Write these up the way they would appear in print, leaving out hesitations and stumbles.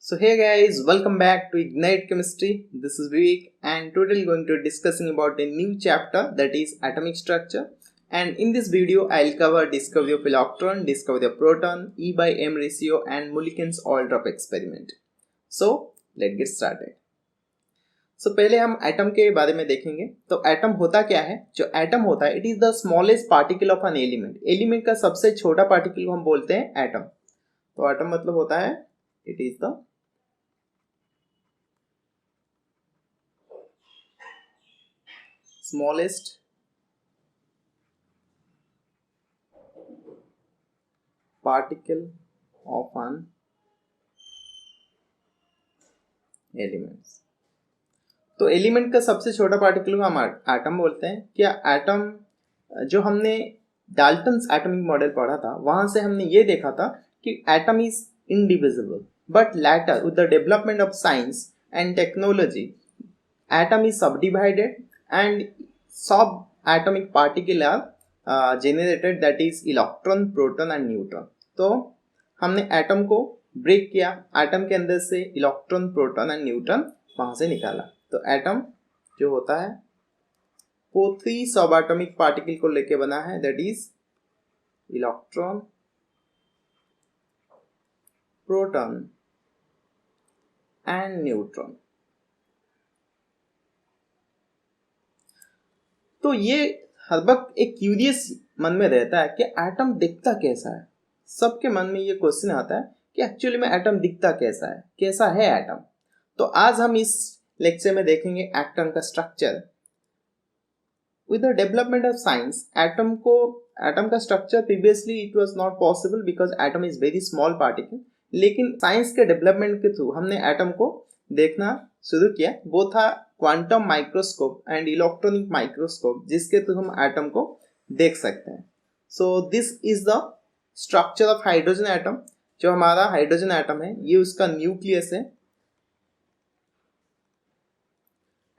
So hey guys, welcome back to Ignite Chemistry. This is Vivek and today we're going to discussing about a new chapter that is atomic structure. And in this video, I'll cover discovery of electron, discovery of proton, E by M ratio and Mulliken's all drop experiment. So let's get started. So पहले हम atom के बारे में देखेंगे. तो atom होता क्या है? जो एटम होता है, it is the smallest particle of an element. Element का सबसे छोटा पार्टिकल को हम बोलते हैं एटम. तो एटम मतलब होता है it is the smallest particle of an elements. तो एलिमेंट का सबसे छोटा पार्टिकल को हम एटम बोलते हैं. क्या एटम जो हमने डाल्टन्स एटॉमिक मॉडल पढ़ा था वहां से हमने ये देखा था कि atom is indivisible, but later with the development of science and technology atom is subdivided and subatomic particle are generated, that is electron, proton and neutron. तो हमने एटम को ब्रेक किया, एटम के अंदर से इलेक्ट्रॉन, प्रोटॉन एंड न्यूट्रॉन वहां से निकाला. तो एटम जो होता है वो 3 सबएटॉमिक पार्टिकल को लेके बना है, that is electron, proton and neutron. तो ये हर वक्त एक क्यूरियस मन में रहता है कि एटम दिखता कैसा है. सबके मन में ये क्वेश्चन आता है कि एक्चुअली में एटम दिखता कैसा है एटम. तो आज हम इस लेक्चर में देखेंगे एटम का structure. With the development of science atom का structure previously it was not possible because atom is very small particle. लेकिन साइंस के डेवलपमेंट के थ्रू हमने एटम को देखना शुरू किया. वो था quantum microscope and electronic microscope, जिसके थ्रू हम एटम को देख सकते हैं. So this is the structure of hydrogen atom. जो हमारा हाइड्रोजन एटम है ये उसका न्यूक्लियस है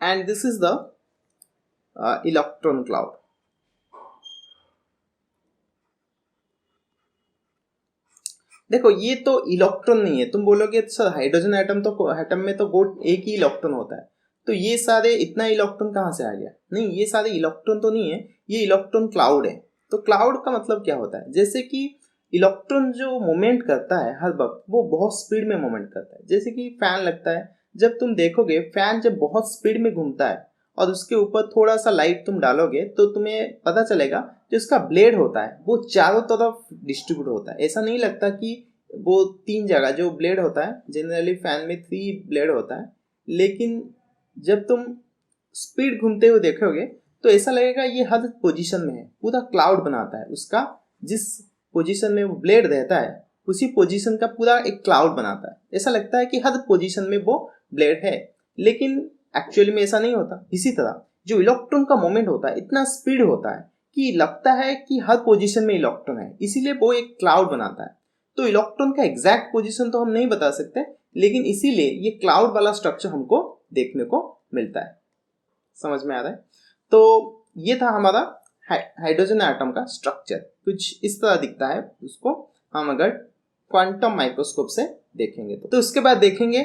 and this is the electron cloud. देखो ये तो इलेक्ट्रॉन नहीं है. तुम बोलोगे सर हाइड्रोजन एटम में तो एक ही इलेक्ट्रॉन होता है, तो ये सारे इतना इलेक्ट्रॉन कहाँ से आ गया? नहीं, ये सारे इलेक्ट्रॉन तो नहीं है, ये इलेक्ट्रॉन क्लाउड है. तो क्लाउड का मतलब क्या होता है? जैसे कि इलेक्ट्रॉन जो मोमेंट करता है हर वक्त वो बहुत स्पीड में मोमेंट करता है. जैसे कि फैन लगता है, जब तुम देखोगे फैन जब बहुत स्पीड में घूमता है और उसके ऊपर थोड़ा सा लाइट तुम डालोगे तो तुम्हें पता चलेगा जो उसका ब्लेड होता है वो चारों तरफ डिस्ट्रीब्यूट होता है. ऐसा नहीं लगता कि वो 3 जगह जो ब्लेड होता है, जनरली फैन में 3 ब्लेड होता है, लेकिन जब तुम स्पीड घूमते हुए देखोगे तो ऐसा लगेगा ये हर पोजीशन में है. पूरा क्लाउड बनाता है उसका, जिस पोजीशन में वो ब्लेड रहता है उसी पोजीशन का पूरा एक क्लाउड बनाता है. ऐसा लगता है कि हर पोजीशन में वो ब्लेड है, लेकिन एक्चुअली में ऐसा नहीं होता. इसी तरह जो इलेक्ट्रॉन का मोमेंट होता है इतना स्पीड होता है कि लगता है कि हर पोजीशन में इलेक्ट्रॉन है, इसीलिए वो एक क्लाउड बनाता है. तो इलेक्ट्रॉन का एग्जैक्ट पोजीशन तो हम नहीं बता सकते, लेकिन इसीलिए ये क्लाउड वाला स्ट्रक्चर हमको देखने को मिलता है. समझ में आ रहा है? तो ये था हमारा हाइड्रोजन एटम का स्ट्रक्चर. कुछ इस तरह दिखता है. उसको हम अगर क्वांटम माइक्रोस्कोप से देखेंगे तो उसके बाद देखेंगे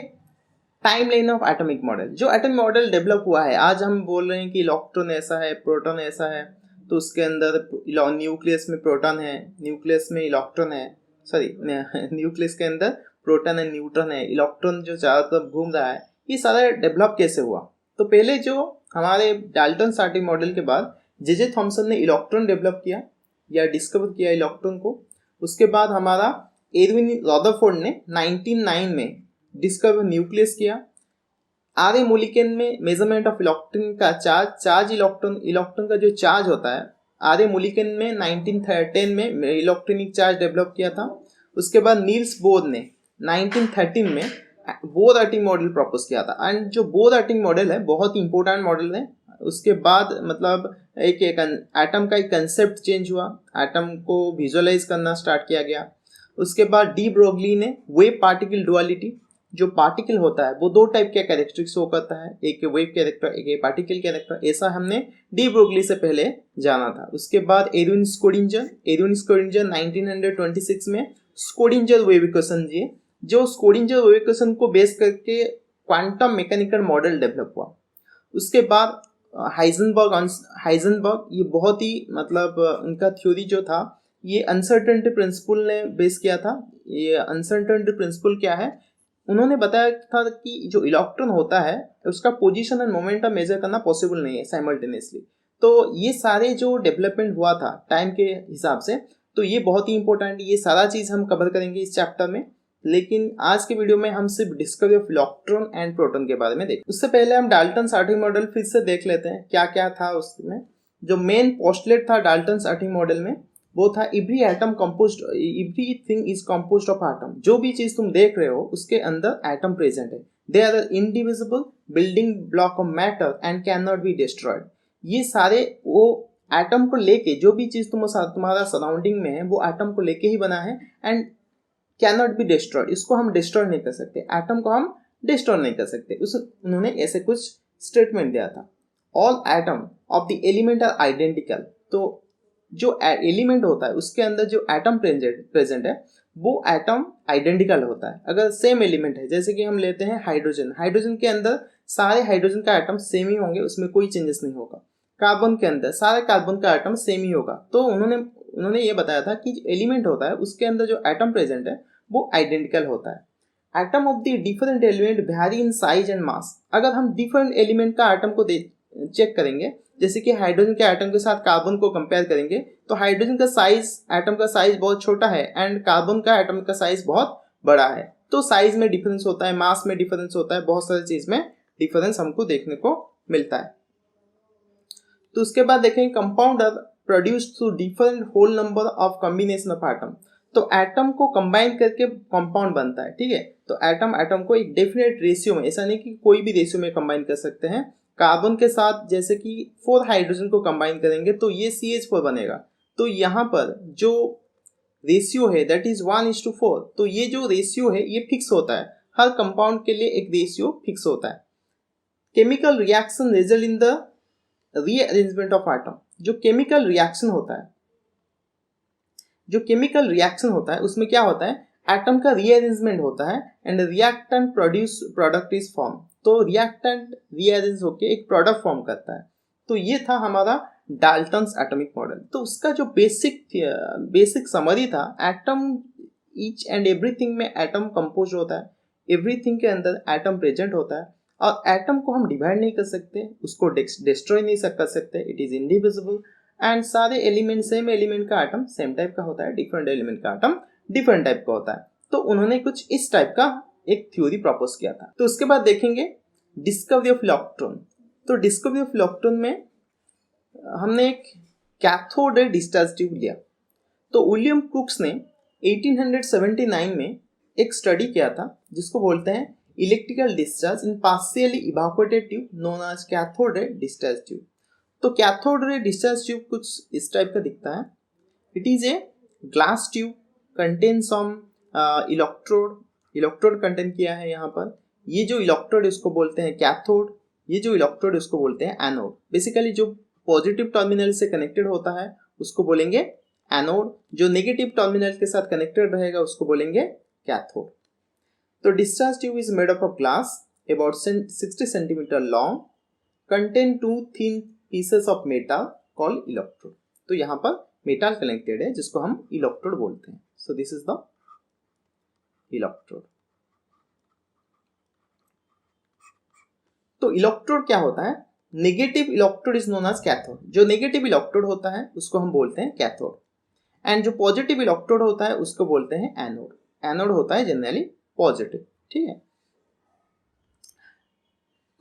टाइमलाइन ऑफ एटॉमिक मॉडल. जो एटॉमिक मॉडल डेवलप हुआ है, आज हम बोल रहे हैं कि इलेक्ट्रॉन ऐसा है, प्रोटॉन ऐसा है, तो उसके अंदर न्यूक्लियस में प्रोटॉन है, न्यूक्लियस में इलेक्ट्रॉन है, सॉरी न्यूक्लियस के अंदर प्रोटॉन एंड न्यूट्रॉन है, इलेक्ट्रॉन जो चारों तरफ घूम रहा है. ये सारा डेवलप कैसे हुआ? तो पहले जो हमारे डाल्टन स्टार्टिंग मॉडल के बाद जे थॉमसन ने इलेक्ट्रॉन डेवलप किया या डिस्कवर किया इलेक्ट्रॉन को. उसके बाद हमारा एडविन रदरफोर्ड ने 1909 में डिस्कवर न्यूक्लियस किया. आर ए मुलिकन में मेजरमेंट ऑफ इलेक्ट्रॉन का चार्ज इलेक्ट्रॉन का जो चार्ज होता है, आर ए मुलिकन में 1910 में इलेक्ट्रॉनिक चार्ज डेवलप किया था. उसके बाद नील्स बोर ने 1913 में बोर एटॉमिक मॉडल प्रपोज किया था. एंड जो बोर एटॉमिक मॉडल है बहुत ही इंपॉर्टेंट मॉडल है. उसके बाद मतलब एक एटम का एक कंसेप्ट चेंज हुआ, एटम को विजुअलाइज करना स्टार्ट किया गया. उसके बाद डी ब्रोगली ने वेव पार्टिकल डुअलिटी, जो पार्टिकल होता है वो 2 टाइप के कैरेक्टरिस्टिक्स शो करता है, एक वेव कैरेक्टर, एक पार्टिकल कैरेक्टर. ऐसा हमने डी ब्रोगली से पहले जाना था. उसके बाद एडविन स्क्रोडिंजर 1926 में स्क्रोडिंजर वेव इक्वेशन दिए जो स्क्रोडिंजर इक्वेशन को बेस करके क्वांटम मैकेनिकल मॉडल डेवलप हुआ। उसके बाद हाइजेनबर्ग ये बहुत ही मतलब उनका थ्योरी जो था ये अनसर्टेनिटी प्रिंसिपल ने बेस किया था। ये अनसर्टेनिटी प्रिंसिपल क्या है, उन्होंने बताया था कि जो इलेक्ट्रॉन होता है उसका पोजीशन एंड मोमेंटम मेजर करना पॉसिबल नहीं है साइमल्टेनियसली। तो ये सारे जो डेवलपमेंट हुआ था टाइम के हिसाब से, तो ये बहुत ही इंपॉर्टेंट, ये सारा चीज़ हम कवर करेंगे इस चैप्टर में। लेकिन आज के वीडियो में हम सिर्फ discovery of electron and proton के बारे में देखें। उससे पहले हम डाल्टन-स्टार्टिंग मॉडल फिर से देख लेते हैं क्या क्या था उसमें। जो मेन पोस्टुलेट था डाल्टन-स्टार्टिंग मॉडल में वो था everything is composed of atom. जो भी चीज तुम देख रहे हो उसके अंदर एटम प्रेजेंट है। They are indivisible building block of matter and can not be destroyed. ये सारे वो एटम को लेके, जो भी चीज तुम्हारा सराउंडिंग में है वो एटम को लेके ही बना है and can not be destroyed. इसको हम डिस्ट्रॉय नहीं कर सकते, एटम को हम डिस्ट्रॉय नहीं कर सकते। उन्होंने ऐसे कुछ स्टेटमेंट दिया था। All atom of the element are identical. तो जो एलिमेंट होता है उसके अंदर जो एटम प्रेजेंट है वो एटम आइडेंटिकल होता है। अगर सेम एलिमेंट है, जैसे कि हम लेते हैं हाइड्रोजन, हाइड्रोजन के अंदर सारे हाइड्रोजन का एटम सेम ही होंगे, उसमें कोई चेंजेस नहीं होगा। कार्बन के अंदर सारे कार्बन का एटम सेम ही होगा। तो उन्होंने ये बताया था कि जो एलिमेंट होता है उसके अंदर जो एटम प्रेजेंट है वो आइडेंटिकल होता है। Atom of the different element very in size and mass. अगर हम डिफरेंट एलिमेंट का एटम को चेक करेंगे, जैसे कि हाइड्रोजन के एटम के साथ कार्बन को कंपेयर करेंगे, तो हाइड्रोजन का साइज, एटम का साइज बहुत छोटा है एंड कार्बन का एटम का साइज बहुत बड़ा है। तो साइज में डिफरेंस होता है, मास में डिफरेंस होता है, बहुत सारी चीज में डिफरेंस हमको देखने को मिलता है। तो उसके बाद देखेंगे compound are produced through different whole number of combination of atom. तो एटम को कंबाइन करके कंपाउंड बनता है, ठीक है। तो एटम को एक डेफिनेट रेशियो में, ऐसा नहीं कि कोई भी रेशियो में कंबाइन कर सकते हैं। कार्बन के साथ जैसे कि 4 हाइड्रोजन को कंबाइन करेंगे तो ये CH4 बनेगा। तो यहाँ पर जो रेशियो है दैट इज 1:4। तो ये जो रेशियो है ये फिक्स होता है, हर कंपाउंड के लिए एक रेशियो फिक्स होता है। Chemical reaction result in the rearrangement of atom. जो केमिकल रिएक्शन होता है उसमें क्या होता है, एटम का रीअरेंजमेंट होता है and reactant product is form. तो रिएक्टेंट रीअरेंज होकर एक प्रोडक्ट फॉर्म करता है। तो ये था हमारा डाल्टन्स एटॉमिक मॉडल। तो उसका जो बेसिक समरी था, एटम ईच एंड एवरीथिंग में एटम कंपोज होता है, एवरीथिंग के अंदर एटम प्रेजेंट होता है और एटम को हम डिवाइड नहीं कर सकते, उसको डिस्ट्रॉय नहीं कर सकते, इट इज इंडिविजिबल एंड सारे एलिमेंट, सेम एलिमेंट का एटम सेम टाइप का होता है, डिफरेंट एलिमेंट का एटम डिफरेंट टाइप का होता है। तो उन्होंने कुछ इस टाइप का एक थ्योरी प्रपोज किया था। तो उसके बाद देखेंगे डिस्कवरी ऑफ इलेक्ट्रॉन। तो डिस्कवरी ऑफ इलेक्ट्रॉन में हमने एक कैथोड रे डिस्चार्ज ट्यूब लिया। तो विलियम क्रूक्स ने 1879 में एक स्टडी किया था जिसको बोलते हैं electrical discharge in partially evaporated tube known as cathode ray discharge tube. तो कैथोड रे डिस्चार्ज ट्यूब कुछ इस टाइप का दिखता है। It is a glass tube contain some electrode contain किया है यहाँ पर। ये जो इलेक्ट्रोड इसको बोलते हैं कैथोड, ये जो इलेक्ट्रोड इसको बोलते हैं एनोड। बेसिकली जो पॉजिटिव टर्मिनल से कनेक्टेड होता है उसको बोलेंगे एनोड, जो नेगेटिव टर्मिनल के साथ कनेक्टेड रहेगा उसको बोलेंगे कैथोड। तो discharge tube is made up of glass about 60 centimetre long, contain 2 thin pieces of metal called electrode. तो यहाँ पर मेटल कनेक्टेड है जिसको हम इलेक्ट्रोड बोलते हैं। So this is the electrode. तो इलेक्ट्रोड क्या होता है, negative electrode is known as cathode. जो नेगेटिव इलेक्ट्रोड होता है उसको हम बोलते हैं कैथोड एंड जो पॉजिटिव इलेक्ट्रोड होता है उसको बोलते हैं एनोड। एनोड होता है जनरली पॉजिटिव, ठीक है।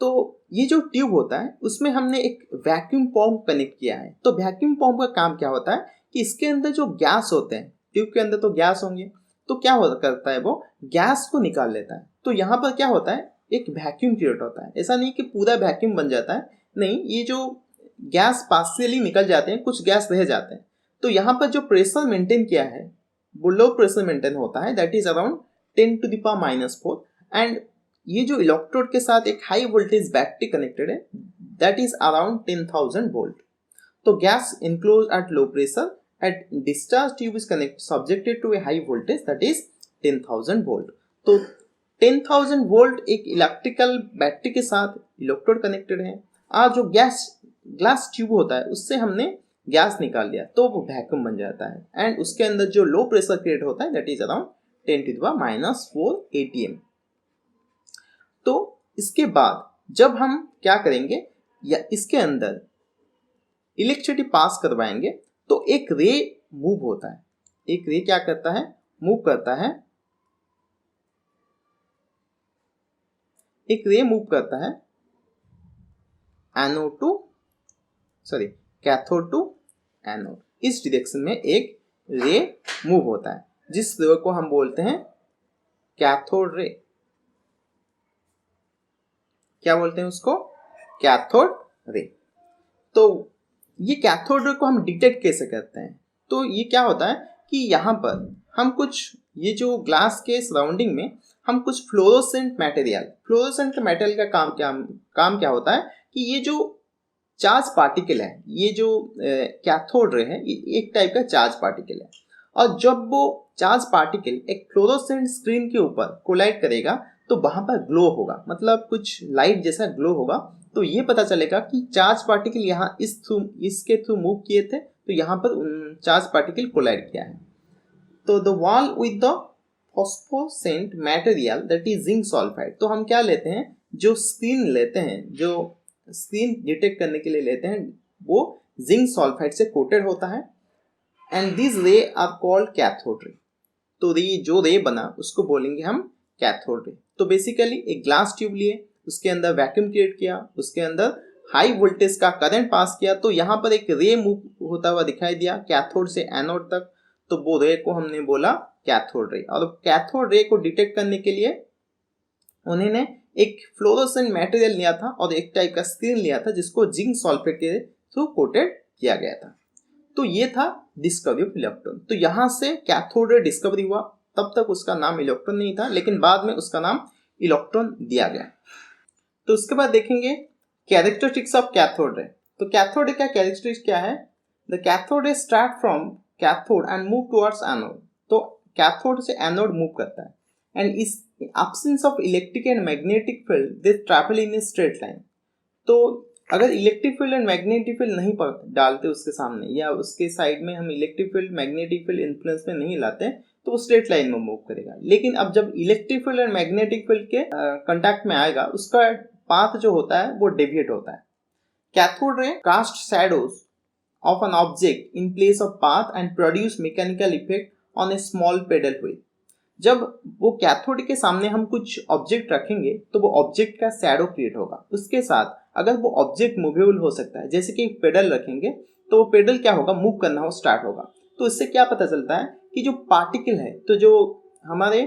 तो ये जो ट्यूब होता है उसमें हमने एक वैक्यूम पंप कनेक्ट किया है। तो वैक्यूम पंप का काम क्या होता है कि इसके अंदर जो गैस होते हैं, ट्यूब के अंदर तो गैस होंगे, तो क्या करता है वो गैस को निकाल लेता है। तो यहाँ पर क्या होता है, एक वैक्यूम क्रिएट होता है। ऐसा नहीं कि पूरा वैक्यूम बन जाता है, नहीं, ये जो गैस पार्शियली निकल जाते हैं, कुछ गैस रह जाते हैं। तो यहाँ पर जो प्रेशर मेंटेन किया है वो लो प्रेशर मेंटेन होता है, दैट इज अराउंड 10⁻⁴ एंड ये जो इलेक्ट्रोड के साथ एक हाई वोल्टेज बैटरी कनेक्टेड है दैट इज अराउंड 10,000 वोल्ट। तो gas enclose at low pressure at discharge tube is connect subjected to a high voltage that is 10,000 volt. तो 10,000 volt एक electrical battery के साथ इलेक्ट्रोड कनेक्टेड है, और जो glass tube होता है उससे हमने गैस निकाल दिया तो वो वैक्यूम बन जाता है, एंड उसके अंदर जो लो प्रेशर क्रिएट होता है दैट इज अराउंड 10⁻⁴ atm। तो इसके बाद जब हम क्या करेंगे, या इसके अंदर इलेक्ट्रिसिटी पास करवाएंगे तो एक रे मूव होता है, एक रे क्या करता है, मूव करता है, एक रे मूव करता है कैथोड टू एनोड, इस डायरेक्शन में एक रे मूव होता है जिस रे को हम बोलते हैं कैथोड रे। क्या बोलते हैं उसको, कैथोड रे। तो ये कैथोड रे को हम डिटेक्ट कैसे करते हैं, तो ये क्या होता है कि यहाँ पर हम कुछ, ये जो ग्लास के सराउंडिंग में हम कुछ फ्लोरोसेंट मटेरियल का काम क्या होता है कि ये जो चार्ज पार्टिकल है, ये जो कैथोड रे है, ये एक टाइप का चार्ज पार्टिकल है, और जब वो चार्ज पार्टिकल एक फ्लोरोसेंट स्क्रीन के ऊपर कोलाइड करेगा तो वहां पर ग्लो होगा, मतलब कुछ लाइट जैसा ग्लो होगा, तो ये पता चलेगा कि चार्ज पार्टिकल यहाँ इसके थ्रू मूव किए थे, तो यहाँ पर चार्ज पार्टिकल कोलाइड किया है। तो the wall with the phosphorescent material that is zinc sulphide, तो हम क्या लेते हैं, जो स्क्रीन लेते हैं, जो स्क्रीन डिटेक्ट करने के लिए लेते हैं, वो जिंक सल्फाइड से कोटेड होता है, एंड दिस रे आर कॉल्ड कैथोड रे। तो ये जो रे बना उसको बोलेंगे हम कैथोड रे। तो बेसिकली एक ग्लास ट्यूब लिए, उसके अंदर वैक्यूम क्रिएट किया, उसके अंदर हाई वोल्टेज का करंट पास किया, तो यहाँ पर एक रे मूव होता हुआ दिखाई दिया कैथोड से एनोड तक, तो वो रे को हमने बोला कैथोड रे। और कैथोड रे को डिटेक्ट करने के लिए उन्होंने एक फ्लोरोसेंट मटेरियल लिया था और एक टाइप का स्क्रीन लिया था जिसको जिंक सल्फेट के थ्रू कोटेड किया गया था। तो ये था डिस्कवरी ऑफ इलेक्ट्रॉन। तो यहाँ से कैथोड रे डिस्कवरी हुआ, तब तक उसका नाम इलेक्ट्रॉन नहीं था, लेकिन बाद में उसका नाम इलेक्ट्रॉन दिया गया। तो उसके बाद देखेंगे कैरेक्टरिस्टिक्स ऑफ कैथोड रे। तो कैथोड रे का कैरेक्टरिस्टिक्स क्या है, द कैथोड रे start from cathode and move towards anode. तो कैथोड से एनोड मूव करता है, एंड इस absence of electric and magnetic field they travel in a straight line। तो अगर electric field and magnetic field नहीं डालते उसके सामने, या उसके साइड में हम electric field magnetic field influence में नहीं लाते, तो वो स्ट्रेट लाइन में मूव करेगा। लेकिन अब जब electric field and magnetic field के कांटेक्ट में आएगा, उसका पाथ जो होता है वो डेविएट होता है। Cathode ray cast shadows of an object in place of path and produce mechanical effect on a small paddle wheel. जब वो कैथोड के सामने हम कुछ ऑब्जेक्ट रखेंगे तो वो ऑब्जेक्ट का शैडो क्रिएट होगा, उसके साथ अगर वो ऑब्जेक्ट मूवेबल हो सकता है, जैसे कि पेडल रखेंगे तो वो पेडल क्या होगा, मूव करना हो स्टार्ट होगा। तो इससे क्या पता चलता है कि जो पार्टिकल है, तो जो हमारे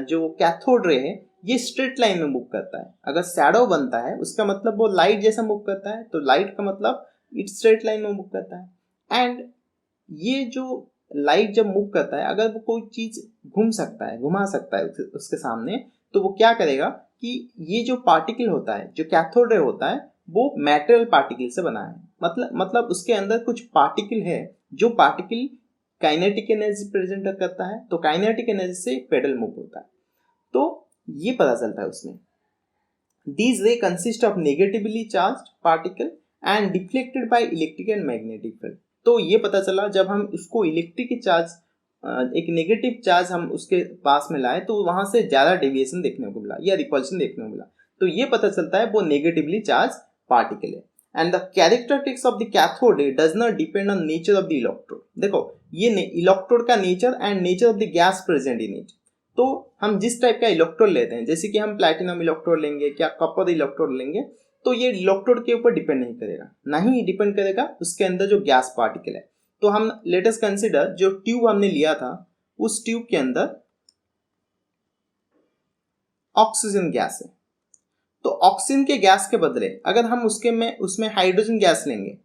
जो कैथोड रे है ये स्ट्रेट लाइन में मूव करता है। अगर शैडो बनता है उसका मतलब वो लाइट जैसा मूव करता है, तो लाइट का मतलब इट स्ट्रेट लाइन में मूव करता है। एंड ये जो लाइट जब मूव करता है, अगर वो कोई चीज घुमा सकता है उसके सामने, तो वो क्या करेगा कि ये जो पार्टिकल होता है, जो कैथोड रे होता है, वो मेटल पार्टिकल से बना है। मतलब उसके अंदर कुछ पार्टिकल है, जो पार्टिकल काइनेटिक एनर्जी प्रेजेंट करता है, तो काइनेटिक एनर्जी से पेडल मूव होता है। तो ये पता चलता है उसमें। These ray consist of negatively charged particle and deflected by electric and magnetic field। तो ये पता चला जब हम उसको इलेक्ट्रिक चार्ज, एक नेगेटिव चार्ज हम उसके पास में लाए, तो वहां से ज्यादा डेविएशन देखने को मिला या रिपल्शन देखने को मिला। तो ये पता चलता है वो नेगेटिवली चार्ज पार्टिकल है। And the characteristics of the cathode रे does not depend on nature of the electrode. देखो ये इलेक्ट्रोड का nature and nature of the gas present in it. तो हम जिस टाइप का इलेक्ट्रोड लेते हैं, जैसे कि हम प्लैटिनम इलेक्ट्रोड लेंगे, क्या कॉपर इलेक्ट्रोड लेंगे, तो ये इलेक्ट्रोड के ऊपर डिपेंड नहीं करेगा, ना ही डिपेंड करेगा उसके अंदर जो गैस पार्टिकल है। तो हम लेट अस कंसीडर जो ट्यूब हमने लिया था, उस ट्यूब के अंदर ऑक्सीजन गैस है, तो ऑक्सीजन के गैस के बदले अगर हम उसमें हाइड्रोजन गैस लेंगे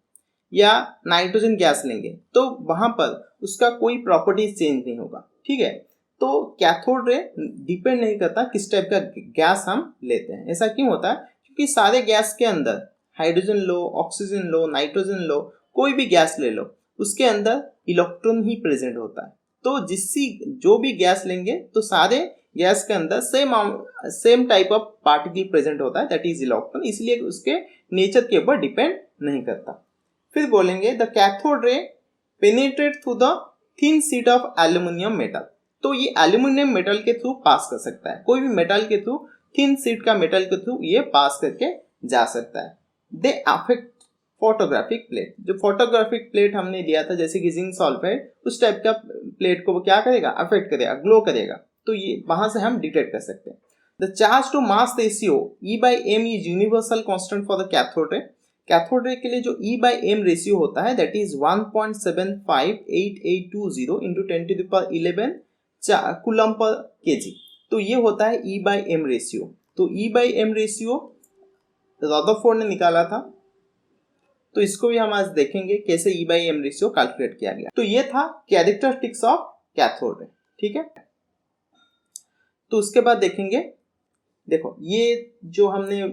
या नाइट्रोजन गैस लेंगे, तो वहां पर उसका कोई प्रॉपर्टीज चेंज नहीं होगा। ठीक है, तो कैथोड रे डिपेंड नहीं करता किस टाइप का गैस हम लेते हैं। ऐसा क्यों होता है, क्योंकि सारे गैस के अंदर हाइड्रोजन लो, ऑक्सीजन लो, नाइट्रोजन लो, कोई भी गैस ले लो, उसके अंदर इलेक्ट्रॉन ही प्रेजेंट होता है। तो जो भी गैस लेंगे तो सारे गैस के अंदर same type of particle present होता है, दैट इज इलेक्ट्रॉन, इसलिए उसके नेचर के ऊपर डिपेंड नहीं करता। फिर बोलेंगे द कैथोड रे penetrate through the thin sheet of aluminium metal. तो ये एल्यूमिनियम मेटल के थ्रू पास कर सकता है, कोई भी मेटल के थ्रू, थिन शीट का मेटल के थ्रू ये पास करके जा सकता है। दे अफेक्ट फोटोग्राफिक प्लेट, जो फोटोग्राफिक प्लेट हमने लिया था जैसे कि जिंक सल्फाइड, उस टाइप का प्लेट को वो क्या करेगा, अफेक्ट करेगा, ग्लो करेगा। तो ये वहां से हम डिटेक्ट कर सकते हैं। The charge to mass ratio E/m is universal constant for the cathode ray. Cathode ray के लिए जो E/m रेशियो होता है that is 1.758820 into 10⁻11 coulomb per kg। तो ये होता है E/m रेशियो। तो E/m रेशियो रदरफोर्ड ने निकाला था, तो इसको भी हम आज देखेंगे कैसे E/m रेशियो कैलकुलेट किया गया। तो ये था कैरेक्टरिस्टिक्स ऑफ कैथोड रे, ठीक है। तो उसके बाद देखेंगे, देखो ये जो हमने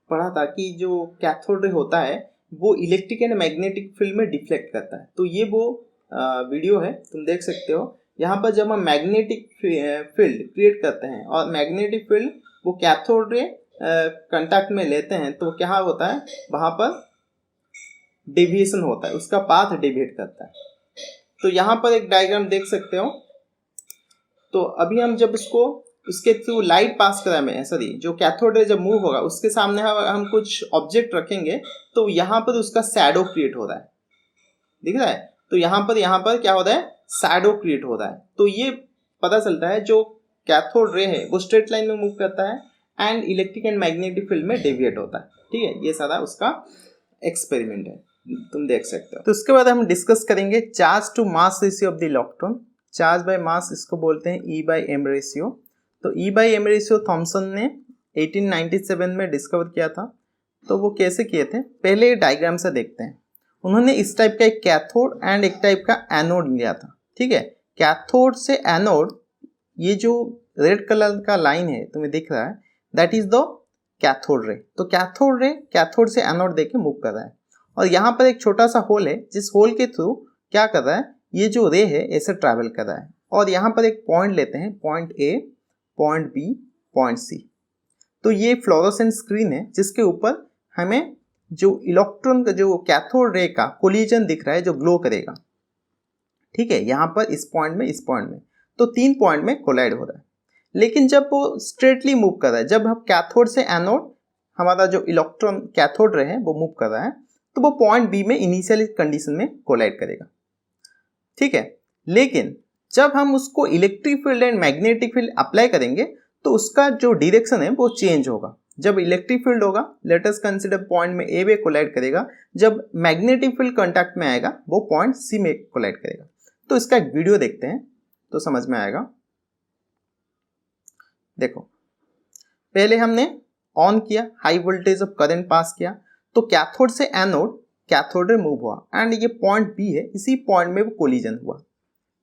पढ़ा था कि जो कैथोड रे होता है वो इलेक्ट्रिक एंड मैग्नेटिक फील्ड में डिफ्लेक्ट करता है। तो ये वो वीडियो है, तुम देख सकते हो। यहाँ पर जब हम मैग्नेटिक फील्ड क्रिएट करते हैं और मैग्नेटिक फील्ड वो कैथोड रे कांटेक्ट में लेते हैं तो क्या होता है, वहाँ पर डेविएशन होता है, उसका पाथ डेविएट करता है। तो यहाँ पर एक डायग्राम देख सकते हो। तो अभी हम जब उसके थ्रू लाइट पास कराएं, सॉरी जो कैथोड रे जब मूव होगा उसके सामने हम कुछ ऑब्जेक्ट रखेंगे तो यहाँ पर उसका शैडो क्रिएट हो रहा है, दिख रहा है। तो यहाँ पर क्या हो रहा है, शैडो क्रिएट हो रहा है। तो ये पता चलता है जो कैथोड रे है वो स्ट्रेट लाइन में मूव करता है and electric and magnetic field में डेविएट होता है, ठीक है। ये सारा उसका एक्सपेरिमेंट है, तुम देख सकते हो। तो उसके बाद हम डिस्कस करेंगे charge to mass ratio of the electron. Charge by mass इसको बोलते हैं E/m रेशियो। तो E/m रेशियो थॉमसन ने 1897 में डिस्कवर किया था। तो वो कैसे किए थे, पहले डायग्राम से देखते हैं। उन्होंने इस टाइप का एक कैथोड एंड एक टाइप का एनोड लिया था, ठीक है। कैथोड से एनोड, ये जो रेड कलर का लाइन है तुम्हें दिख रहा है, दैट इज द कैथोड रे। तो कैथोड रे कैथोड से एनोड देके मूव कर रहा है और यहाँ पर एक छोटा सा होल है, जिस होल के थ्रू क्या कर रहा है, ये जो रे है ऐसे ट्रैवल कर रहा है और यहाँ पर एक पॉइंट लेते हैं, point A, point B, point C। तो ये फ्लोरोसेंट स्क्रीन है जिसके ऊपर हमें जो इलेक्ट्रॉन का जो कैथोड रे का कोलिजन दिख रहा है जो ग्लो करेगा, ठीक है। यहाँ पर इस पॉइंट में, इस पॉइंट में, तो 3 पॉइंट में कोलाइड हो रहा है। लेकिन जब वो स्ट्रेटली मूव कर रहा है, जब हम कैथोड से एनोड, हमारा जो इलेक्ट्रॉन कैथोड रे है वो मूव कर रहा है, तो वो पॉइंट बी में इनिशियल कंडीशन में कोलाइड करेगा, ठीक है। लेकिन जब हम उसको electric field and magnetic field apply करेंगे तो उसका जो डायरेक्शन है वो चेंज होगा। जब इलेक्ट्रिक फील्ड होगा, लेट अस कंसीडर पॉइंट में ए में कोलाइड करेगा, जब मैग्नेटिक फील्ड कांटेक्ट में आएगा वो पॉइंट सी में कोलाइड करेगा। तो इसका एक वीडियो देखते हैं तो समझ में आएगा। देखो, पहले हमने ऑन किया, high voltage of current pass किया, तो कैथोड से एनोड, कैथोड रे मूव हुआ एंड ये पॉइंट बी है, इसी पॉइंट में वो कोलिजन हुआ,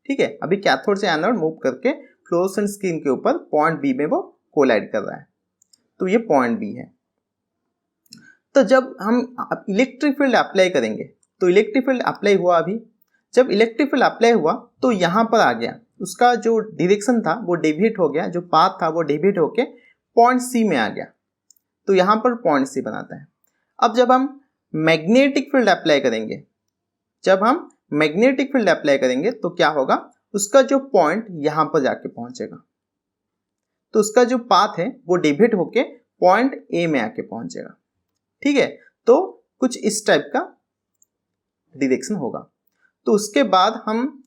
ठीक है। अभी कैथोड से एनोड मूव करके फ्लोरोसेंट स्क्रीन के ऊपर पॉइंट बी में वो कोलाइड कर रहा है, तो ये पॉइंट बी है। तो जब हम इलेक्ट्रिक फील्ड अप्लाई करेंगे, तो इलेक्ट्रिक फील्ड अप्लाई हुआ, अभी जब इलेक्ट्रिक फील्ड अप्लाई हुआ तो यहाँ पर आ गया, उसका जो डायरेक्शन था वो डेविएट हो गया, जो पाथ था वो डेविएट होके पॉइंट सी में आ गया, तो यहाँ पर पॉइंट सी बनाता है। अब जब हम मैग्नेटिक फील्ड अप्लाई करेंगे, जब हम मैग्नेटिक फील्ड अप्लाई करेंगे तो क्या होगा, उसका जो पॉइंट यहाँ पर जाके पहुंचेगा, तो उसका जो पाथ है वो डेविएट होके पॉइंट ए में आके पहुंचेगा, ठीक है। तो कुछ इस टाइप का डायरेक्शन होगा। तो उसके बाद हम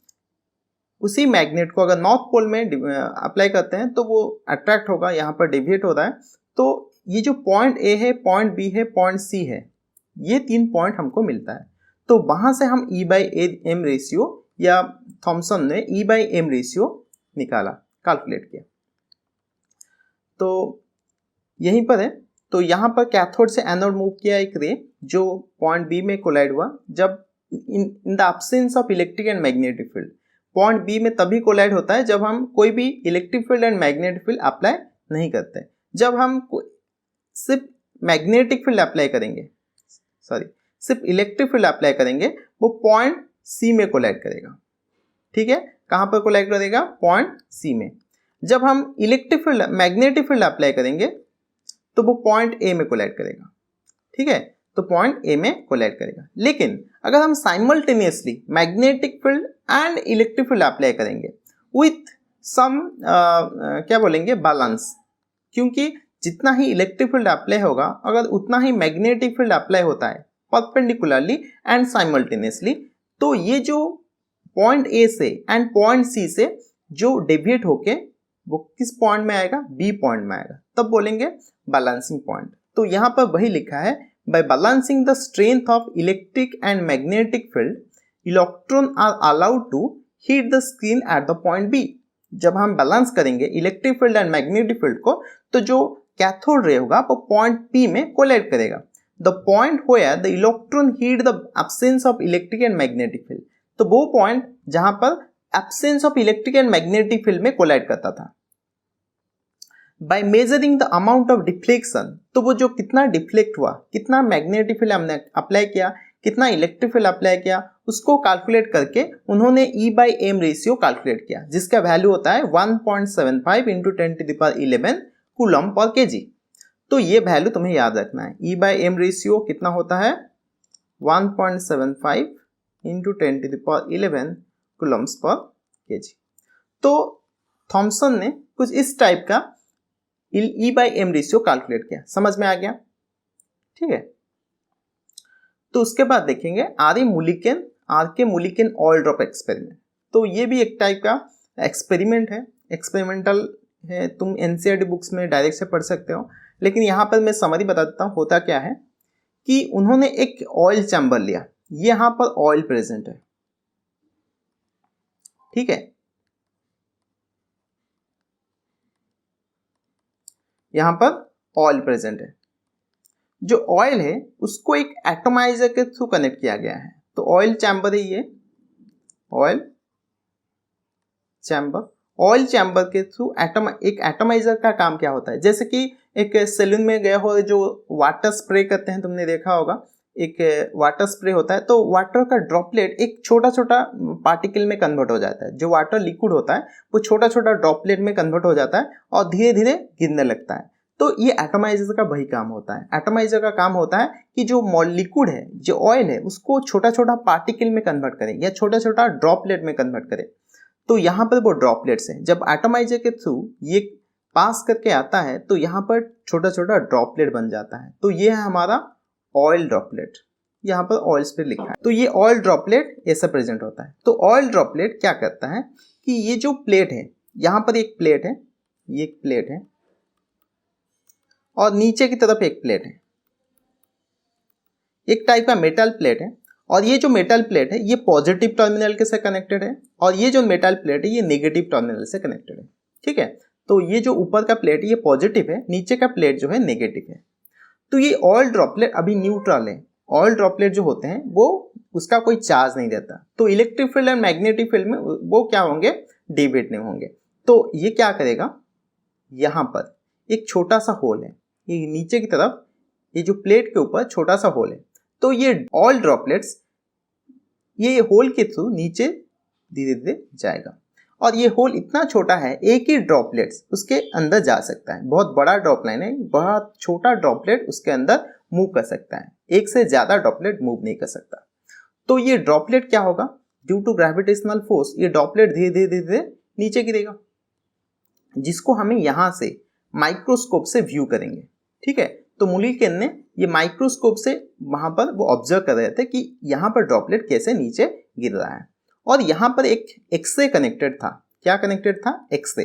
उसी मैग्नेट को अगर नॉर्थ पोल में अप्लाई करते हैं तो वो अट्रैक्ट होगा, यहाँ पर डेविएट हो रहा है। तो ये जो पॉइंट ए है, पॉइंट बी है, पॉइंट सी है, ये 3 पॉइंट हमको मिलता है। तो वहां से हम E/m रेशियो या थॉमसन ने E/m रेशियो निकाला, कैलकुलेट किया। तो यहीं पर है। तो यहाँ पर कैथोड से एनोड मूव किया एक रे जो पॉइंट बी में कोलाइड हुआ, जब in the absence of electric and magnetic field. Point B में तभी कोलाइड होता है जब हम कोई भी electric field and magnetic field apply नहीं करते। जब हम सिर्फ मैग्नेटिक फील्ड अप्लाई करेंगे, सॉरी सिर्फ इलेक्ट्रिक फील्ड अप्लाई करेंगे, वो पॉइंट सी में कोलाइड करेगा, ठीक है। कहाँ पर कोलाइड करेगा, पॉइंट सी में। जब हम electric field magnetic field apply करेंगे तो वो पॉइंट ए में कोलाइड करेगा, ठीक है, तो पॉइंट ए में कोलाइड करेगा। लेकिन अगर हम simultaneously magnetic field and electric field apply करेंगे विथ सम क्या बोलेंगे बैलेंस, क्योंकि जितना ही इलेक्ट्रिक फील्ड अप्लाई होगा अगर उतना ही मैग्नेटिक फील्ड अप्लाई होता है परपेंडिकुलरली एंड साइमल्टेनियसली, तो ये जो पॉइंट ए से एंड पॉइंट सी से जो डेविएट होके वो किस पॉइंट में आएगा, बी पॉइंट में आएगा, तब बोलेंगे बैलेंसिंग पॉइंट। तो यहाँ पर वही लिखा है, by balancing the strength of electric and magnetic field electron are allowed to hit the screen at the point B. जब हम बैलेंस करेंगे electric field and magnetic field को, तो जो कैथोड रे होगा वो पॉइंट पी में कोलाइड करेगा, the point where the electron hit the absence of electric and magnetic field. तो वो पॉइंट जहां पर absence of electric and magnetic field में कोलाइड करता था। By measuring the amount of deflection, तो वो जो कितना डिफ्लेक्ट हुआ, कितना मैग्नेटिक फील्ड हमने अप्लाई किया, कितना इलेक्ट्रिक फील्ड अप्लाई किया, उसको कैलकुलेट करके उन्होंने E/m रेशियो कैलकुलेट किया, जिसका वैल्यू होता है 1.75 इंटू 10⁻11 कूलम पर केजी। तो ये वैल्यू तुम्हें याद रखना है, E/m रेशियो कितना होता है 1.75 इंटू 10⁻11 कूलम्स पर केजी। तो थॉमसन ने कुछ इस टाइप का E/m रेशियो कैलकुलेट किया, समझ में आ गया, ठीक है। तो उसके बाद देखेंगे आर के मुलिकन ऑयल ड्रॉप एक्सपेरिमेंट। तो ये भी एक टाइप का एक्सपेरिमेंट है, एक्सपेरिमेंटल है, तुम NCERT बुक्स में डायरेक्ट से पढ़ सकते हो, लेकिन यहाँ पर मैं समरी बता देता हूँ। होता क्या है कि उन्होंने एक ऑयल चैम्बर लिया, यहाँ पर ऑयल प्रेजेंट है, ठीक है, यहाँ पर ऑयल प्रेजेंट है। जो ऑयल है उसको एक एटमाइजर के थ्रू कनेक्ट किया गया है। तो ऑयल चैम्बर है ये, ऑयल चैम्बर के थ्रू एक एटमाइजर का काम क्या होता है, जैसे कि एक सैलून में गए हो जो वाटर स्प्रे करते हैं, तुमने देखा होगा, एक वाटर स्प्रे होता है, तो वाटर का ड्रॉपलेट एक छोटा छोटा पार्टिकल में कन्वर्ट हो जाता है। जो वाटर लिक्विड होता है वो छोटा छोटा ड्रॉपलेट में कन्वर्ट हो जाता है और धीरे धीरे गिरने लगता है। तो ये एटमाइजर का वही काम होता है। एटमाइजर का काम होता है कि जो लिक्विड है, जो ऑयल है, उसको छोटा छोटा पार्टिकल में कन्वर्ट करे या छोटा छोटा ड्रॉपलेट में कन्वर्ट करे। तो यहाँ पर वो ड्रॉपलेट्स हैं, जब एटमाइजर के थ्रू ये पास करके आता है तो यहाँ पर छोटा छोटा ड्रॉपलेट बन जाता है। तो ये है हमारा ऑयल ड्रॉपलेट, यहाँ पर ऑयल्स पे लिखा है। तो ये ऑयल ड्रॉपलेट ऐसा प्रेजेंट होता है। तो ऑयल ड्रॉपलेट क्या करता है कि ये जो प्लेट है, यहाँ पर एक प्लेट है, ये एक प्लेट है और नीचे की तरफ एक प्लेट है, एक टाइप का मेटल प्लेट है। और ये जो मेटल प्लेट है ये पॉजिटिव टर्मिनल के से कनेक्टेड है और ये जो मेटल प्लेट है ये नेगेटिव टर्मिनल से कनेक्टेड है, ठीक है। तो ये जो ऊपर का प्लेट है ये पॉजिटिव है, नीचे का प्लेट जो है नेगेटिव है। तो ये ऑयल ड्रॉपलेट अभी न्यूट्रल है। ऑयल ड्रॉपलेट जो होते हैं वो उसका कोई चार्ज नहीं रहता, तो electric field and magnetic field में वो क्या होंगे, डेविएट नहीं होंगे। तो ये क्या करेगा, यहाँ पर एक छोटा सा होल है, ये नीचे की तरफ ये जो प्लेट के ऊपर छोटा सा होल है। तो ये ऑयल ड्रॉपलेट्स ये होल के थ्रू नीचे धीरे धीरे जाएगा और ये होल इतना छोटा है एक ही ड्रॉपलेट्स उसके अंदर जा सकता है। बहुत बड़ा ड्रॉपलाइन है, बहुत छोटा ड्रॉपलेट उसके अंदर मूव कर सकता है, एक से ज्यादा ड्रॉपलेट मूव नहीं कर सकता। तो ये ड्रॉपलेट क्या होगा, ड्यू टू ग्रेविटेशनल फोर्स ये ड्रॉपलेट धीरे धीरे धीरे नीचे गिरेगा, जिसको हमें यहाँ से माइक्रोस्कोप से व्यू करेंगे, ठीक है। तो मुलिकन ने ये माइक्रोस्कोप से वहां पर वो ऑब्जर्व कर रहे थे कि यहाँ पर ड्रॉपलेट कैसे नीचे गिर रहा है। और यहाँ पर एक एक्सरे कनेक्टेड था। क्या कनेक्टेड था, एक्सरे।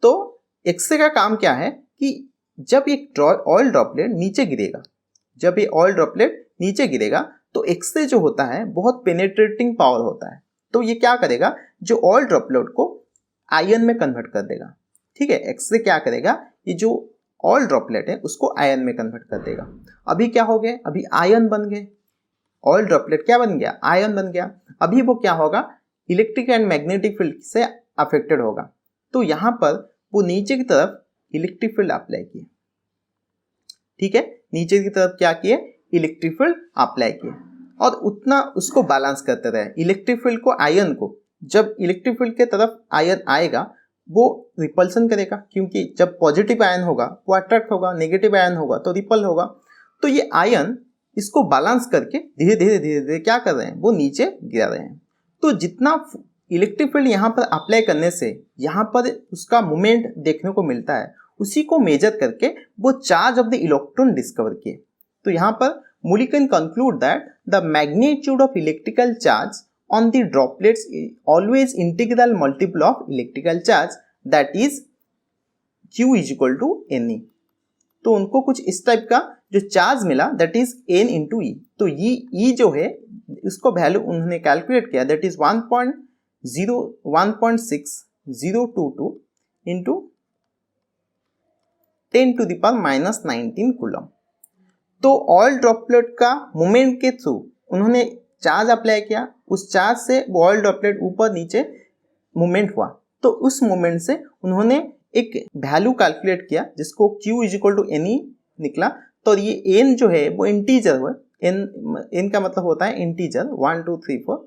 तो एक्सरे का काम क्या है कि जब एक ऑयल ड्रॉपलेट नीचे गिरेगा, जब ये ऑयल ड्रॉपलेट नीचे गिरेगा तो एक्सरे जो होता है बहुत पेनेट्रेटिंग पावर होता है। तो ये क्या करेगा, जो ऑयल ड्रॉपलेट को आयन में कन्वर्ट कर देगा, ठीक है। एक्सरे क्या करेगा, ये जो ऑयल ड्रॉपलेट है उसको आयन में कन्वर्ट कर देगा। अभी क्या हो गए, अभी आयन बन गए, ऑयल ड्रॉपलेट क्या बन गया, आयन बन गया। अभी वो क्या होगा, इलेक्ट्रिक एंड मैग्नेटिक फील्ड से अफेक्टेड होगा। तो यहाँ पर वो नीचे की तरफ इलेक्ट्रिक फील्ड अप्लाई किए, ठीक है, नीचे की तरफ क्या किए, इलेक्ट्रिक फील्ड अप्लाई किए और उतना उसको बैलेंस करते रहे। इलेक्ट्रिक फील्ड को, आयन को, जब इलेक्ट्रिक फील्ड के तरफ आयन आएगा वो रिपल्सन करेगा, क्योंकि जब पॉजिटिव आयन होगा वो अट्रैक्ट होगा, नेगेटिव आयन होगा तो रिपल होगा। तो ये आयन इसको बैलेंस करके धीरे धीरे क्या कर रहे हैं, वो नीचे गिरा रहे हैं। तो जितना इलेक्ट्रिक फील्ड यहाँ पर अप्लाई करने से यहाँ पर उसका मूवमेंट देखने को मिलता है, उसी को मेजर करके वो charge of the electron discover किए। तो यहाँ पर मूली can conclude that the magnitude of electrical charge on the droplets is always integral multiple of electrical charge, that is Q is equal to Ne। तो उनको कुछ इस टाइप का जो चार्ज मिला that is N into E। तो ये E जो है इसको वैल्यू उन्होंने कैलकुलेट किया that is 1.6022 into 10 to the power minus 19 coulomb. तो ऑयल ड्रॉपलेट का मोमेंट के थ्रू उन्होंने चार्ज अप्लाई किया, उस चार्ज से ऑयल ड्रॉपलेट ऊपर नीचे मूवमेंट हुआ। तो उस मूवमेंट से उन्होंने एक वैल्यू कैलकुलेट किया जिसको Q is equal to Ne निकला। तो ये N जो है वो इंटीजर हुआ, N का मतलब होता है इंटीजर 1 2 3 4।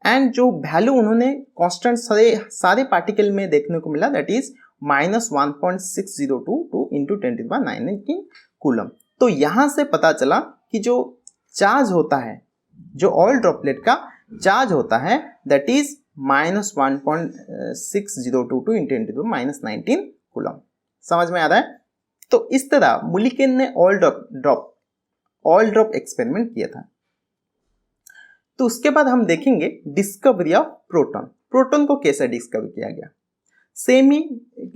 एंड जो वैल्यू उन्होंने कांस्टेंट सारे पार्टिकल में देखने को मिला दैट इज -1.6022 इंटू 10⁻⁹ कूलम। तो यहाँ से पता चला कि जो चार्ज होता है, जो ऑयल ड्रॉपलेट का चार्ज होता है दैट इज -1.6022 इंटू 10⁻⁹ कूलम। समझ में आ रहा है? तो इस तरह मुलिकेन ने ऑयल ड्रॉप एक्सपेरिमेंट किया था। तो उसके बाद हम देखेंगे डिस्कवरी ऑफ प्रोटॉन। प्रोटॉन को कैसे डिस्कवर किया गया। सेम ही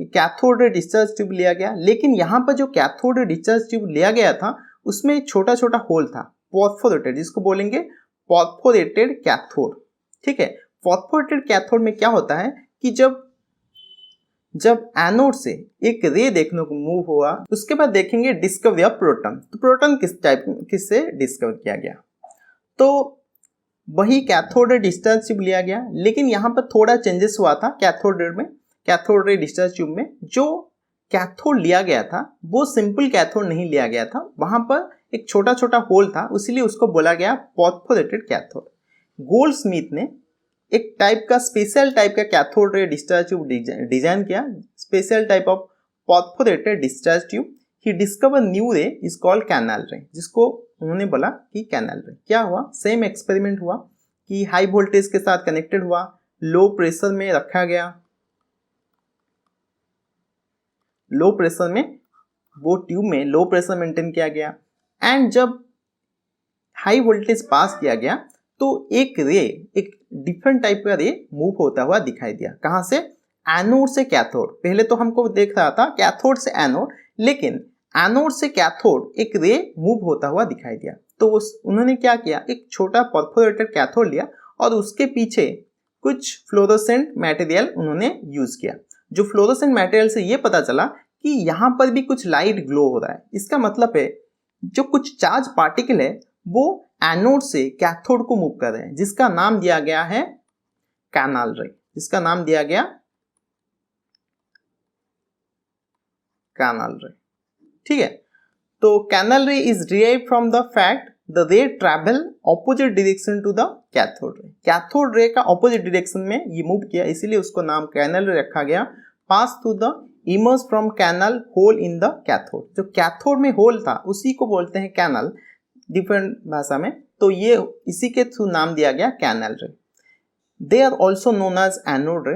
कैथोड रे डिस्चार्ज ट्यूब लिया गया, लेकिन यहाँ पर जो कैथोड रे डिस्चार्ज ट्यूब लिया गया था उसमें छोटा छोटा होल था, फॉस्फोरेटेड, जिसको बोलेंगे फॉस्फोरेटेड कैथोड। ठीक है, फॉस्फोरेटेड कैथोड में क्या होता है कि जब एनोड से एक रे देखने को मूव हुआ, उसके बाद देखेंगे डिस्कवरी ऑफ प्रोटॉन। तो प्रोटॉन किससे डिस्कवर किया गया। तो वही कैथोड रे डिस्चार्ज ट्यूब लिया गया, लेकिन यहाँ पर थोड़ा चेंजेस हुआ था कैथोड रे डिस्चार्ज ट्यूब में। जो कैथोड लिया गया था वो सिंपल कैथोड नहीं लिया गया था, वहां पर एक छोटा छोटा होल था, इसीलिए उसको बोला गया फॉस्फोरेटेड कैथोड। गोल्डस्मिथ ने एक टाइप का स्पेशल टाइप का cathode ray discharge tube design किया, special type of phosphorated discharge tube. He discover new ray is called canal ray, जिसको उन्होंने बोला कि कैनाल रे। क्या हुआ, सेम एक्सपेरिमेंट हुआ कि हाई वोल्टेज के साथ कनेक्टेड हुआ, लो प्रेशर में रखा गया, लो प्रेशर में वो ट्यूब में लो प्रेशर मेंटेन किया गया। एंड जब हाई वोल्टेज पास किया गया तो एक डिफरेंट टाइप का रे मूव होता हुआ दिखाई दिया। कहां से, एनोड से कैथोड। पहले तो हमको देख रहा था कैथोड से एनोड, लेकिन एनोड से कैथोड एक रे मूव होता हुआ दिखाई दिया। तो उन्होंने क्या किया, एक छोटा परफोरेटेड कैथोड लिया और उसके पीछे कुछ फ्लोरोसेंट मटेरियल उन्होंने यूज किया। जो फ्लोरोसेंट मटेरियल से ये पता चला कि यहाँ पर भी कुछ लाइट ग्लो हो रहा है। इसका मतलब है जो कुछ चार्ज पार्टिकल है वो एनोड से कैथोड को मूव कर रहे हैं, जिसका नाम दिया गया है कैनाल रे, जिसका नाम दिया गया कैनाल रे। ठीक है, तो canal ray is derived from the fact the ray travel opposite direction to the cathode ray. Cathode ray का ऑपोजिट डायरेक्शन में ये मूव किया, इसीलिए उसको नाम कैनाल रे रखा गया। Pass through the emerge from canal hole in the cathode. जो कैथोड में होल था उसी को बोलते हैं कैनाल, डिफरेंट भाषा में। तो ये इसी के थ्रू नाम दिया गया canal ray. They are also known as anode ray,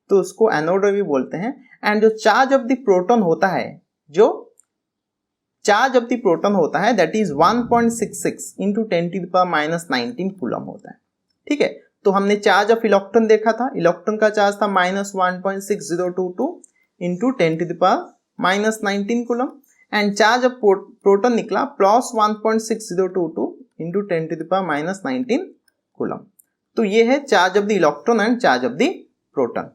तो उसको एनोड रे भी बोलते हैं। एंड जो चार्ज ऑफ द प्रोटॉन होता है, जो चार्ज ऑफ द प्रोटॉन होता है दैट इज 1.66 इंटू 10⁻⁹ कूलम होता है। ठीक है, तो हमने चार्ज ऑफ इलेक्ट्रॉन देखा था, इलेक्ट्रॉन का चार्ज था -1.6022 into 10⁻⁹ coulomb. And charge of proton निकला +1.6022 इंटू 10⁻⁹ कूलम। तो ये है charge of the electron and charge of the proton.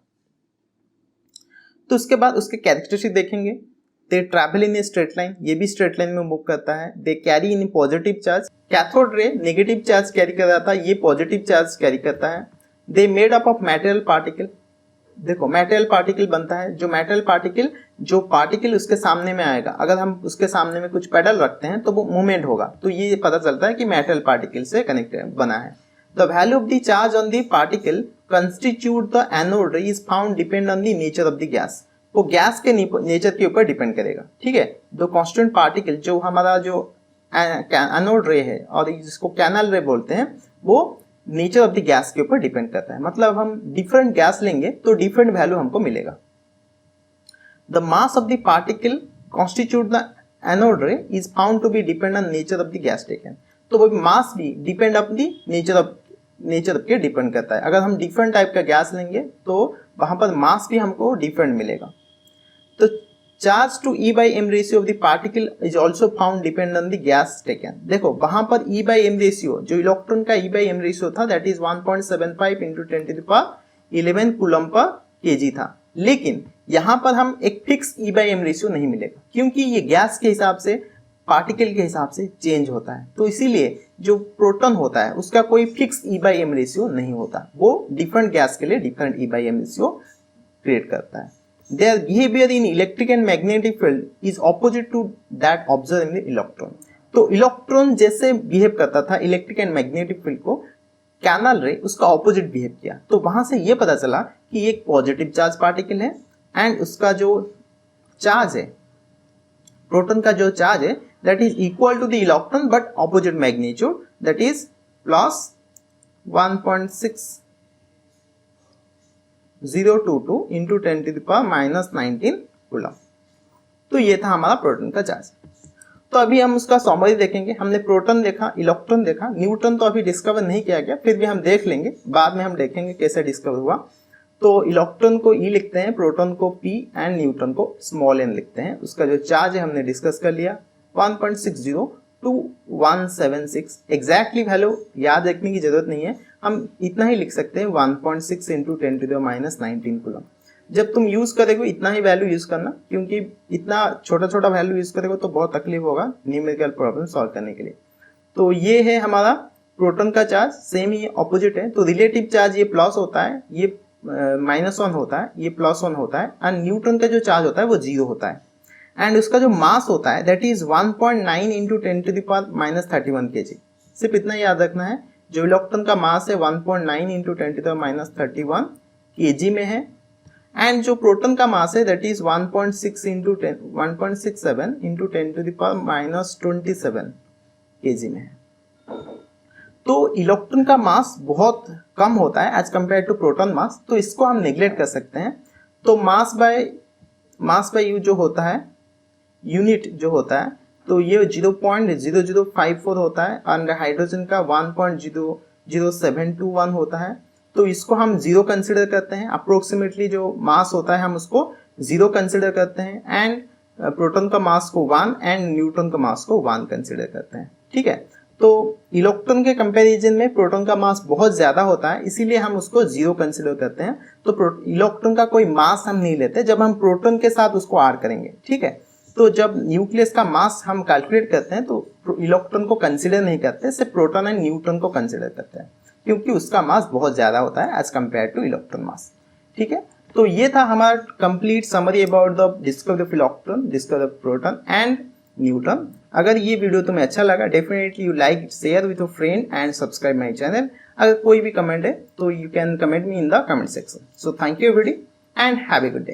तो उसके बाद उसके कैरेक्टरिस्टिक देखेंगे। दे travel in a straight line, ये भी स्ट्रेट लाइन में मूव करता है। They carry in positive charge, cathode ray negative charge carry कर रहा था, ये पॉजिटिव चार्ज कैरी करता है। They made up of material particle, देखो मेटेरियल पार्टिकल बनता है, जो मेटेरियल पार्टिकल जो पार्टिकल उसके सामने में आएगा, अगर हम उसके सामने में कुछ पेडल रखते हैं तो वो मूवमेंट होगा, तो ये पता चलता है कि मेटेरियल पार्टिकल से कनेक्टेड बना है। The value of the charge on the particle constitute the anode ray is found depend on the nature of the gas. वो गैस के नेचर के ऊपर डिपेंड करेगा, ठीक है। द कांस्टेंट पार्टिकल जो हमारा जो एनोड रे है और जिसको कैनल रे बोलते हैं, वो नेचर ऑफ द गैस के ऊपर डिपेंड करता है। मतलब हम डिफरेंट गैस लेंगे तो डिफरेंट वैल्यू हमको मिलेगा। The mass of the particle constitute the anode ray is found to be depend on nature of the gas taken. तो वो मास भी डिपेंड ऑफ द नेचर के डिपेंड करता है। अगर हम डिफरेंट टाइप का गैस लेंगे तो वहां पर मास भी हमको डिफरेंट मिलेगा। तो charge to E by M ratio of the particle is also found depend on the gas taken. देखो वहां पर E by M रेशियो, जो इलेक्ट्रॉन का E by M रेशियो था that is 1.75 into 10 to the power 11 coulomb per kg था। लेकिन यहाँ पर हम एक fix E by M ratio नहीं मिलेगा, क्योंकि ये गैस के हिसाब से, पार्टिकल के हिसाब से चेंज होता है। तो इसीलिए जो प्रोटॉन होता है उसका कोई fix E by M ratio नहीं होता, वो डिफरेंट गैस के लिए different E by M ratio create करता है। Their behavior in electric and magnetic field is opposite to that observed in the electron। तो इलेक्ट्रॉन जैसे बिहेव करता था इलेक्ट्रिक एंड मैग्नेटिक फील्ड को, कैनल रे उसका ऑपोजिट बिहेव किया। तो वहां से ये पता चला कि एक पॉजिटिव चार्ज पार्टिकल है एंड उसका जो चार्ज है, प्रोटॉन का जो चार्ज है that is equal to the electron but opposite magnitude, that is plus 1.6022 into 10 to the power minus 19 coulomb. तो ये था हमारा प्रोटॉन का चार्ज। तो अभी हम उसका समरी देखेंगे। हमने प्रोटॉन देखा, इलेक्ट्रॉन देखा, न्यूट्रॉन तो अभी डिस्कवर नहीं किया गया, फिर भी हम देख लेंगे, बाद में हम देखेंगे कैसे डिस्कवर हुआ। तो इलेक्ट्रॉन को E लिखते हैं, प्रोटॉन को P एंड न्यूट्रॉन को स्मॉल n लिखते हैं। उसका जो चार्ज है हमने डिस्कस कर लिया, 1.602176। एग्जैक्टली वैल्यू याद रखने की जरूरत नहीं है, हम इतना ही लिख सकते हैं 1.6 into 10 to the minus 19 coulomb. जब तुम यूज करोगे इतना ही वैल्यू यूज करना, क्योंकि इतना छोटा छोटा वैल्यू यूज करोगे तो बहुत तकलीफ होगा न्यूमेरिकल प्रॉब्लम सॉल्व करने के लिए। तो ये है हमारा प्रोटॉन का चार्ज, सेम ही ऑपोजिट है। तो रिलेटिव चार्ज ये प्लस होता है, ये -1 होता है, ये +1 होता है, एंड न्यूट्रॉन का जो चार्ज होता है वो 0 होता है। एंड उसका जो मास होता है that is 1.9 into 10 to the power minus 31 kg। सिर्फ इतना याद रखना है, जो इलेक्ट्रॉन का मास है 1.9 into 10 to the minus 31 kg में है, एंड जो प्रोटॉन का मास है that is 1.67 into 10 to the power minus 27 kg में है। तो इलेक्ट्रॉन का मास बहुत कम होता है एज कंपेयर टू प्रोटॉन मास, तो इसको हम नेग्लेक्ट कर सकते हैं। तो मास बाय यू जो होता है, यूनिट जो होता है, तो ये 0.0054 होता है, एंड हाइड्रोजन का 1.00721 होता है। तो इसको हम 0 कंसिडर करते हैं। अप्रोक्सीमेटली जो मास होता है हम उसको 0 कंसिडर करते हैं, एंड प्रोटॉन का मास को 1 एंड न्यूट्रॉन का मास को 1 कंसिडर करते हैं, ठीक है। तो इलेक्ट्रॉन के कंपैरिजन में प्रोटॉन का मास बहुत ज्यादा होता है, इसीलिए हम उसको 0 कंसिडर करते हैं। तो इलेक्ट्रॉन का कोई मास हम नहीं लेते जब हम प्रोटॉन के साथ उसको आर करेंगे, ठीक है। तो जब न्यूक्लियस का मास हम कैलकुलेट करते हैं तो इलेक्ट्रॉन को कंसिडर नहीं करते, सिर्फ प्रोटॉन एंड न्यूट्रॉन को कंसिडर करते हैं, क्योंकि उसका मास बहुत ज्यादा होता है as compare to electron mass, ठीक है। तो ये था हमारा complete summary about the discovery of electron, discovery of proton and neutron. अगर ये वीडियो तुम्हें अच्छा लगा, definitely you like, share with your friend and subscribe my channel. अगर कोई भी कमेंट है तो you can comment me in the comment section. So thank you everybody and have a good day.